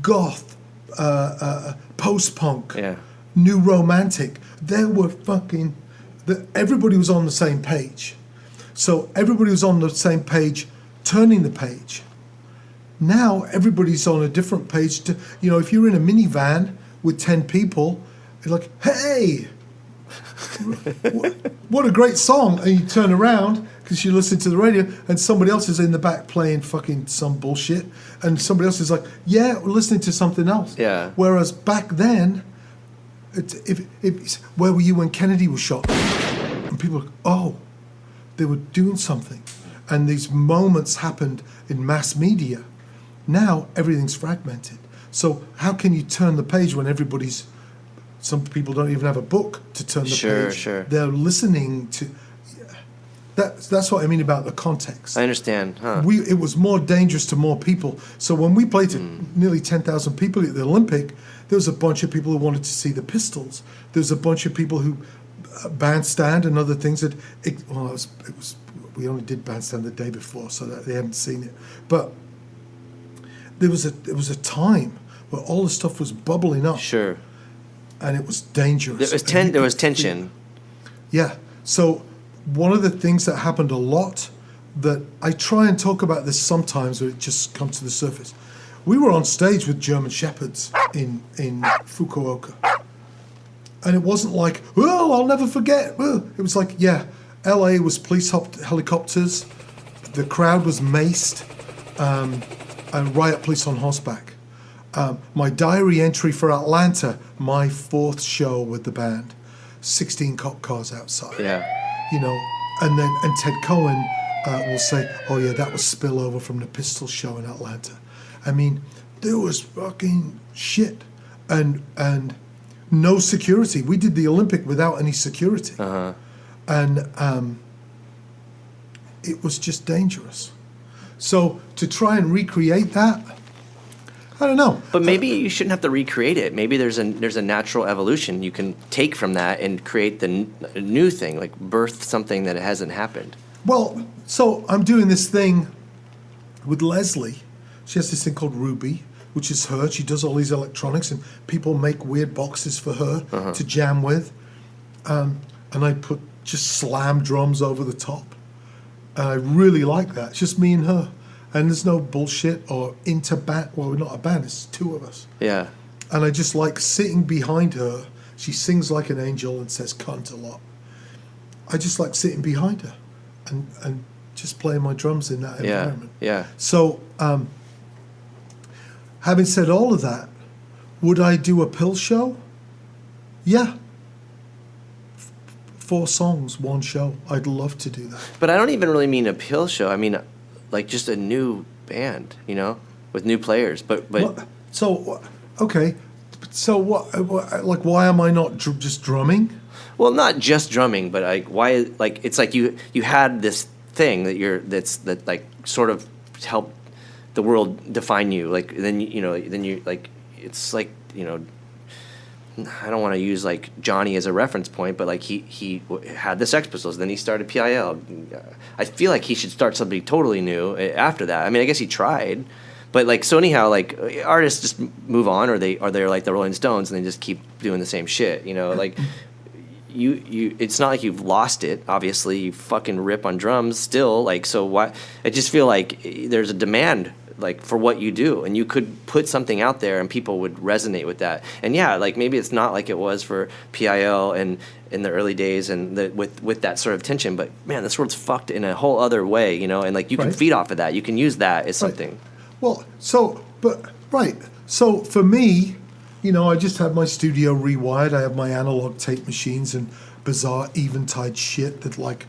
goth, post-punk, new romantic. There were fucking... everybody was on the same page. So everybody was on the same page turning the page. Now everybody's on a different page. If you're in a minivan with 10 people, you're like, hey, what a great song. And you turn around because you listen to the radio and somebody else is in the back playing fucking some bullshit. And somebody else is like, yeah, we're listening to something else. Yeah. Whereas back then, where were you when Kennedy was shot? And people are like, oh, they were doing something. And these moments happened in mass media. Now everything's fragmented. So how can you turn the page when some people don't even have a book to turn the page. Sure. They're listening to... That's what I mean about the context. I understand, huh? It was more dangerous to more people. So when we played to nearly 10,000 people at the Olympic, there was a bunch of people who wanted to see the Pistols. There was a bunch of people who bandstand and other things that we only did bandstand the day before, so that they hadn't seen it. But there was a time where all the stuff was bubbling up. Sure. And it was dangerous. There was tension. Yeah. So one of the things that happened a lot, that I try and talk about this sometimes, but it just comes to the surface. We were on stage with German Shepherds in Fukuoka. And it wasn't like, oh, I'll never forget. It was like, yeah, LA was police helicopters. The crowd was maced, and riot police on horseback. My diary entry for Atlanta, my 4th show with the band, 16 cop cars outside. Yeah. You know, and Ted Cohen will say, oh yeah, that was spillover from the Pistol show in Atlanta. I mean, there was fucking shit and no security. We did the Olympic without any security. And it was just dangerous. So to try and recreate that, I don't know. But maybe you shouldn't have to recreate it. Maybe there's a natural evolution you can take from that and create the new thing, like birth something that hasn't happened. Well, so I'm doing this thing with Leslie. She has this thing called Ruby, which is her. She does all these electronics, and people make weird boxes for her to jam with. And I put just slam drums over the top. And I really like that. It's just me and her. And there's no bullshit or inter-band. Well, we're not a band. It's 2 of us. Yeah. And I just like sitting behind her. She sings like an angel and says cunt a lot. I just like sitting behind her and just playing my drums in that environment. Yeah. So, having said all of that, would I do a P.I.L show? Yeah. 4 songs, 1 show. I'd love to do that. But I don't even really mean a P.I.L show. I mean, like just a new band, you know, with new players. But so okay, so what like why am I not just drumming? Well, not just drumming, but like why? Like it's like you had this thing that like sort of helped the world define you. Like then you like it's like, you know, I don't want to use like Johnny as a reference point, but like he had the Sex Pistols, then he started P.I.L. I feel like he should start something totally new after that. I mean, I guess he tried, but like so anyhow, like artists just move on, or they're like the Rolling Stones and they just keep doing the same shit. You know, like you it's not like you've lost it. Obviously, you fucking rip on drums still. Like so, why? I just feel like there's a demand, like for what you do, and you could put something out there and people would resonate with that. And yeah, like maybe it's not like it was for P.I.L and in the early days and with that sort of tension, but man, this world's fucked in a whole other way, you know, and like you can feed off of that. You can use that as something. Well, so for me, you know, I just have my studio rewired. I have my analog tape machines and bizarre eventide shit that, like,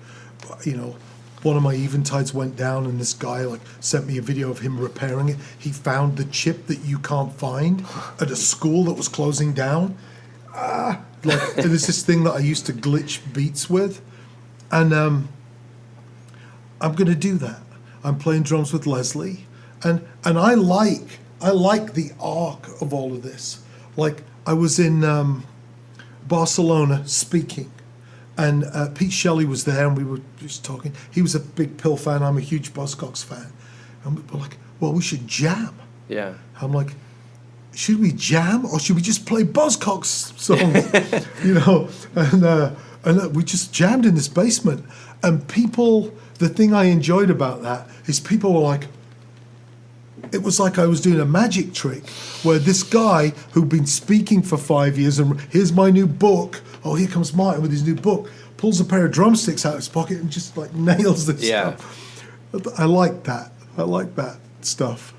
you know, one of my eventides went down and this guy like sent me a video of him repairing it. He found the chip that you can't find at a school that was closing down. Like, and there's this thing that I used to glitch beats with. And I'm going to do that. I'm playing drums with Leslie. And I like the arc of all of this. Like, I was in Barcelona speaking. And Pete Shelley was there, and we were just talking. He was a big P.I.L fan. I'm a huge Buzzcocks fan. And we were like, well, we should jam. Yeah. I'm like, should we jam or should we just play Buzzcocks songs? You know, and we just jammed in this basement. And people, the thing I enjoyed about that is people were like, it was like I was doing a magic trick where this guy who'd been speaking for 5 years and here's my new book. Oh, here comes Martin with his new book. Pulls a pair of drumsticks out of his pocket and just like nails this stuff. I like that. I like that stuff.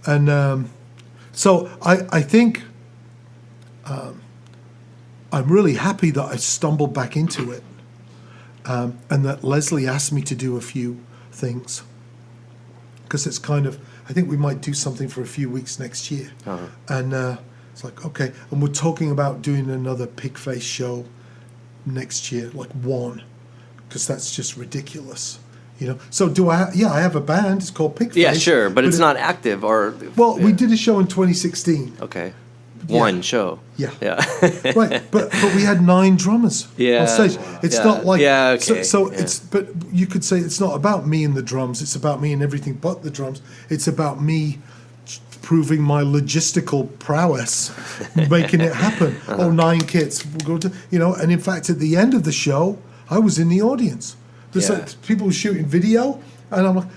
And so I think I'm really happy that I stumbled back into it, and that Leslie asked me to do a few things, because it's kind of, I think we might do something for a few weeks next year. And it's like, okay. And we're talking about doing another Pigface show next year, like one, because that's just ridiculous. You know, so do I? Yeah, I have a band. It's called Pigface. Yeah, sure, but it's not active or. Well, yeah. we did a show in 2016. Okay. Yeah. One show. Yeah. Yeah. Right, but we had 9 drummers on stage. It's not like okay. So it's but you could say it's not about me and the drums. It's about me and everything but the drums. It's about me proving my logistical prowess, making it happen. Oh, 9 kids, we'll go to and in fact at the end of the show, I was in the audience. There's like people shooting video, and I'm like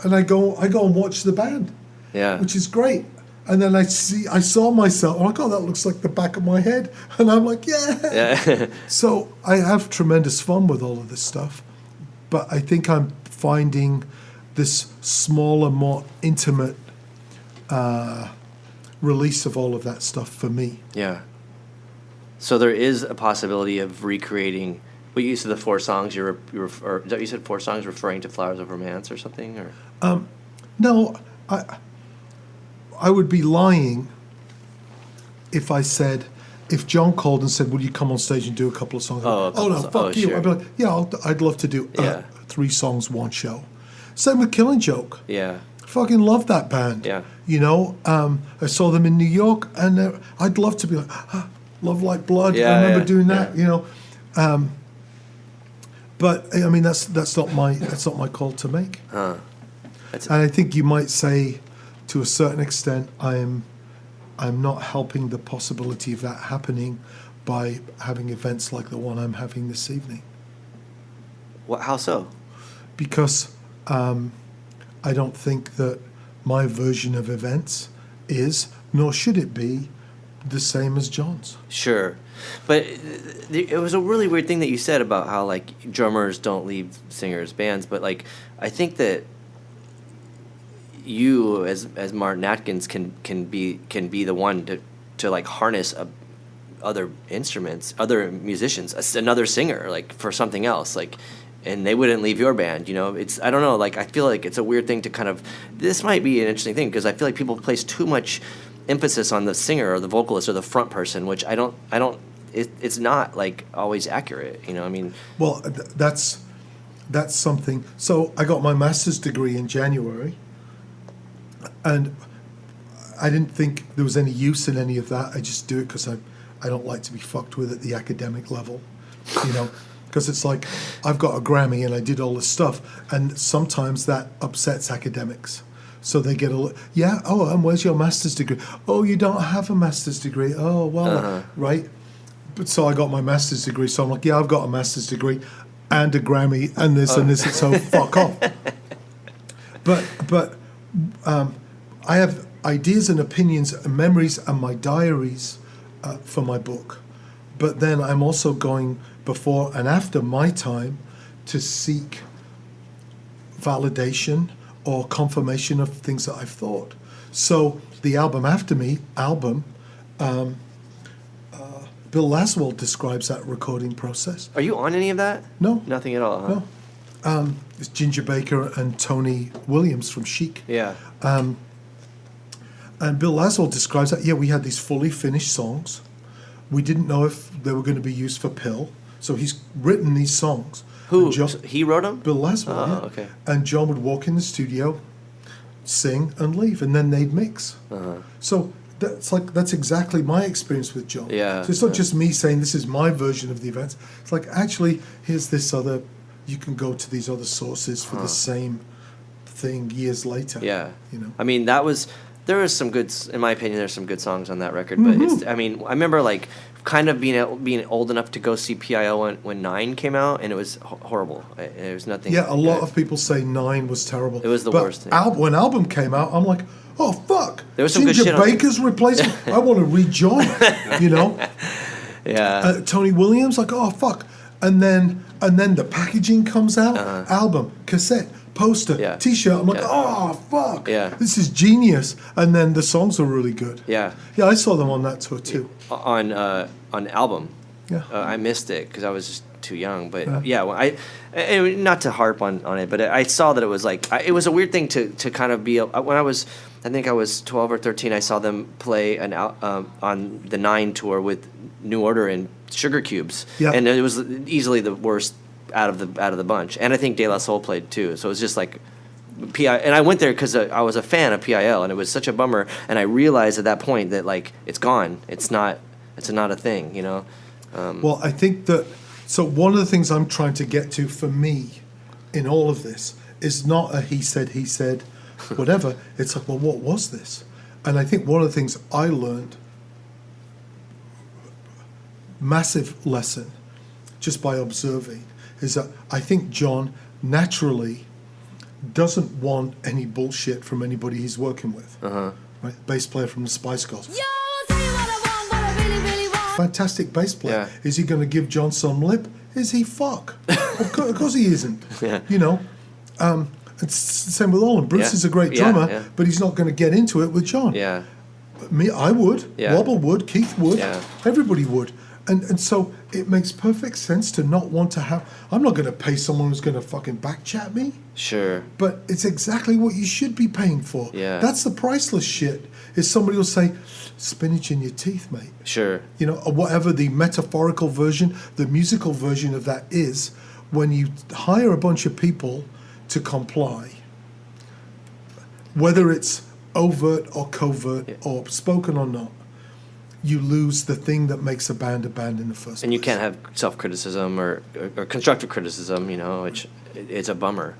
and I go and watch the band. Yeah. Which is great. And then I saw myself. I'm like, oh, that looks like the back of my head. And I'm like, yeah. So I have tremendous fun with all of this stuff. But I think I'm finding this smaller, more intimate release of all of that stuff for me. Yeah. So there is a possibility of recreating. What you said the 4 songs you refer. You said 4 songs referring to Flowers of Romance or something, or. No, I would be lying if I said, if John called and said, "Will you come on stage and do a couple of songs?" Fuck you. Sure. I'd be like, yeah, I'd love to do 3 songs, 1 show. Same with Killing Joke. Yeah. Fucking love that band. Yeah. I saw them in New York, and I'd love to be like, Love Like Blood. Yeah, I remember yeah, doing that. But I mean, that's not my call to make. Huh. And I think you might say, to a certain extent, I'm not helping the possibility of that happening by having events like the one I'm having this evening. How so? Because I don't think that my version of events is, nor should it be, the same as John's. Sure. But it was a really weird thing that you said about how, like, drummers don't leave singers' bands. But, like, I think that you, as Martin Atkins, can be the one to like harness other instruments, other musicians, another singer, like, for something else, like, and they wouldn't leave your band. It's, I don't know, like, I feel like it's a weird thing to kind of. This might be an interesting thing because I feel like people place too much emphasis on the singer or the vocalist or the front person, which I don't. It's not, like, always accurate. I mean. Well, that's something. So I got my master's degree in January. And I didn't think there was any use in any of that. I just do it because I don't like to be fucked with at the academic level, because it's like I've got a Grammy and I did all this stuff, and sometimes that upsets academics. So they get and where's your master's degree? Oh, you don't have a master's degree. Oh, well, right. But so I got my master's degree. So I'm like, yeah, I've got a master's degree and a Grammy and this and this. So fuck off. But I have ideas and opinions and memories and my diaries for my book. But then I'm also going before and after my time to seek validation or confirmation of things that I've thought. So the album after me, Bill Laswell describes that recording process. Are you on any of that? No. Nothing at all, huh? No. It's Ginger Baker and Tony Williams from Chic. Yeah. And Bill Laswell describes that, we had these fully finished songs. We didn't know if they were going to be used for P.I.L. So he's written these songs. Who? He wrote them? Bill Laswell, Oh, okay. And John would walk in the studio, sing, and leave, and then they'd mix. So that's exactly my experience with John. Yeah. So it's not just me saying this is my version of the events. It's like, actually, here's this other, you can go to these other sources for the same thing years later. Yeah. I mean, there was some good, in my opinion, there's some good songs on that record, but it's, I mean, I remember, like, kind of being old enough to go see P.I.L. when 9 came out, and it was horrible. It was nothing. Yeah, a lot of people say 9 was terrible. It was the worst thing. When album came out, I'm like, oh fuck! There was some good Ginger shit Baker's replacement. I want to rejoin. Yeah. Tony Williams, like, oh fuck! And then the packaging comes out, album, cassette, poster, T-shirt. I'm like, oh fuck! Yeah. This is genius. And then the songs are really good. Yeah. Yeah, I saw them on that tour too. On album. Yeah. I missed it because I was just too young. But when not to harp on it, but I saw that it was like it was a weird thing to kind of be when I think I was 12 or 13. I saw them play on the 9 tour with New Order and Sugar Cubes, and it was easily the worst out of the bunch. And I think De La Soul played too. So it was just like P.I. And I went there because I was a fan of P.I.L. and it was such a bummer. And I realized at that point that like it's gone. It's not a thing, you know. Well, I think that so one of the things I'm trying to get to for me in all of this is not a he said, whatever. It's like, well, what was this? And I think one of the things I learned, massive lesson, just by observing, is that I think John naturally doesn't want any bullshit from anybody he's working with. Right? Bass player from the Spice Girls. Yo, tell you what I want, what I really, really want. Fantastic bass player. Yeah. Is he going to give John some lip? Is he fuck? Of course he isn't. Yeah. You know? It's the same with Olin. Bruce Yeah. is a great Yeah, drummer, yeah. but he's not going to get into it with John. Yeah. Me, I would. Yeah. Wobble would. Keith would. Yeah. Everybody would. And so it makes perfect sense to not want to have. I'm not going to pay someone who's going to fucking backchat me. Sure. But it's exactly what you should be paying for. Yeah. That's the priceless shit. Is somebody will say, spinach in your teeth, mate. Sure. You know, or whatever the metaphorical version, the musical version of that is, when you hire a bunch of people to comply, whether it's overt or covert or spoken or not, you lose the thing that makes a band in the first place. And you can't have self-criticism or constructive criticism, you know, which it's a bummer.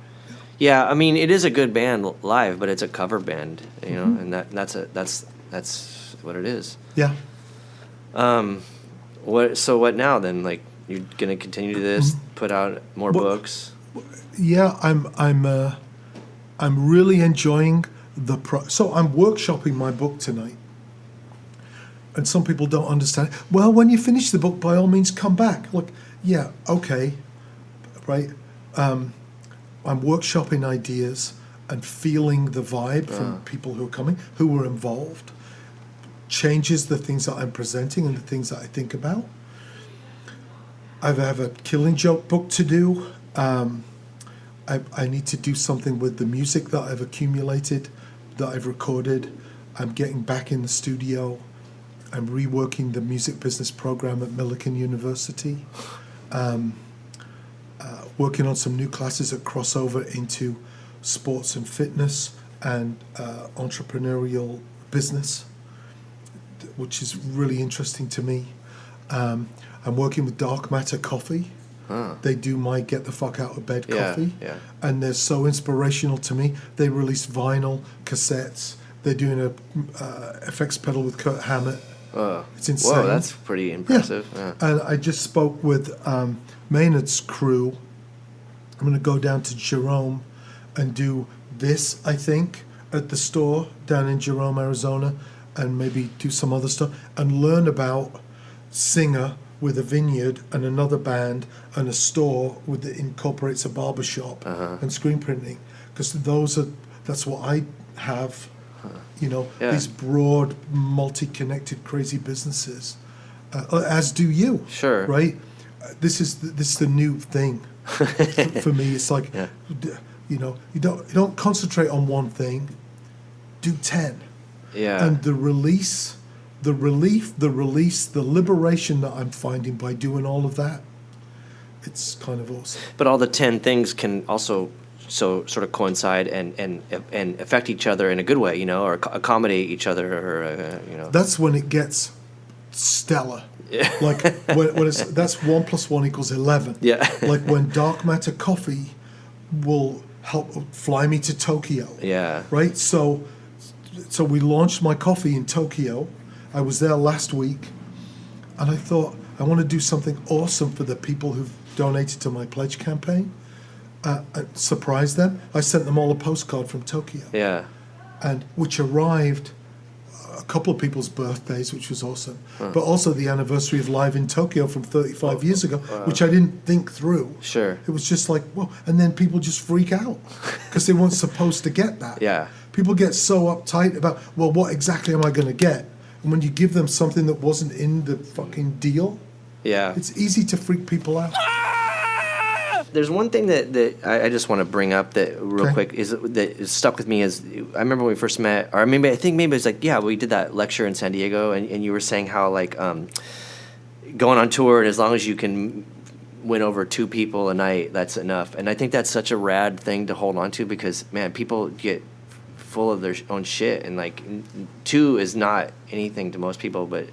Yeah, I mean, it is a good band live, but it's a cover band, you know, and that's what it is. Yeah. What now then? Like, you're gonna continue this, put out more books? Yeah, I'm really enjoying so I'm workshopping my book tonight. And some people don't understand. Well, when you finish the book, by all means, come back. Look, yeah, okay, right. I'm workshopping ideas and feeling the vibe from people who are coming, who were involved. Changes the things that I'm presenting and the things that I think about. I have a Killing Joke book to do. I need to do something with the music that I've accumulated, that I've recorded. I'm getting back in the studio. I'm reworking the music business program at Millikan University. Working on some new classes that cross over into sports and fitness and entrepreneurial business, which is really interesting to me. I'm working with Dark Matter Coffee. They do my Get the Fuck Out of Bed coffee. Yeah. And they're so inspirational to me. They release vinyl, cassettes. They're doing a FX pedal with Kurt Hammett. It's insane. Whoa, that's pretty impressive. Yeah. And I just spoke with Maynard's crew. I'm going to go down to Jerome and do this, I think, at the store down in Jerome, Arizona, and maybe do some other stuff and learn about Singer with a vineyard and another band and a store that incorporates a barbershop and screen printing, because that's what I have. You know, these broad, multi-connected, crazy businesses, as do you. Sure. Right. This is the new thing for me. It's like, you know, you don't concentrate on one thing. Do 10. Yeah. And the release, the relief, the release, the liberation that I'm finding by doing all of that, it's kind of awesome. But all the 10 things can also sort of coincide and affect each other in a good way, you know, or accommodate each other, or you know. That's when it gets stellar. Like when that's 1 + 1 = 11. Yeah. Like when Dark Matter Coffee will help fly me to Tokyo. Yeah. Right. So we launched my coffee in Tokyo. I was there last week, and I thought I want to do something awesome for the people who've donated to my pledge campaign. Surprise them. I sent them all a postcard from Tokyo. Yeah. And which arrived a couple of people's birthdays, which was awesome, but also the anniversary of Live in Tokyo from 35 years ago, which I didn't think through. Sure. It was just like, whoa. And then people just freak out because they weren't supposed to get that. Yeah. People get so uptight about, well, what exactly am I going to get? And when you give them something that wasn't in the fucking deal, Yeah. it's easy to freak people out. There's one thing that I just want to bring up that real quick that stuck with me is I remember when we first met, or maybe I think maybe it was like, yeah, we did that lecture in San Diego, and you were saying how like going on tour, and as long as you can win over 2 people a night, that's enough. And I think that's such a rad thing to hold on to because, man, people get full of their own shit. And, like, 2 is not anything to most people, but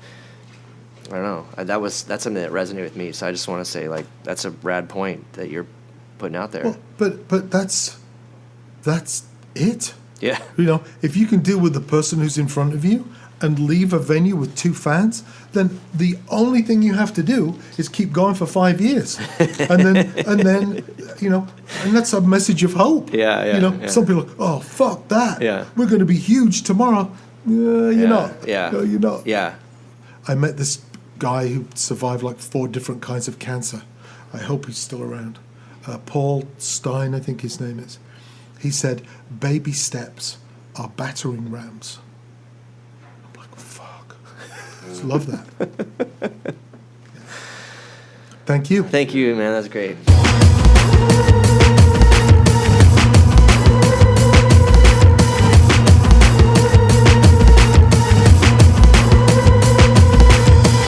I don't know. That's something that resonated with me. So I just want to say, like, that's a rad point that you're putting out there. Well, but that's it. Yeah. You know, if you can deal with the person who's in front of you and leave a venue with 2 fans, then the only thing you have to do is keep going for 5 years, and then you know, and that's a message of hope. Yeah, yeah. You know, yeah. some people are, oh fuck that. Yeah. We're going to be huge tomorrow. You're not. Yeah. No, you're not. Yeah. I met this guy who survived like 4 different kinds of cancer. I hope he's still around. Paul Stein, I think his name is. He said, baby steps are battering rams. I'm like, fuck. Just love that. Thank you. Thank you, man. That's great.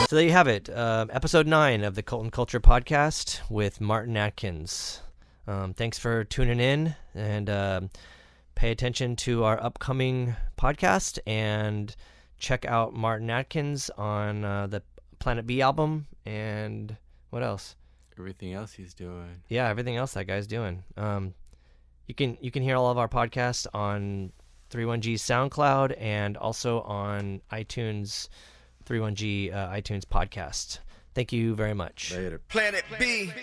So there you have it. Episode 9 of the Cult and Culture podcast with Martin Atkins. Thanks for tuning in, and pay attention to our upcoming podcast and check out Martin Atkins on the Planet B album, and what else? Everything else he's doing. Yeah, everything else that guy's doing. You can hear all of our podcasts on 31G's SoundCloud and also on iTunes, 31G iTunes podcast. Thank you very much. Later. Planet B.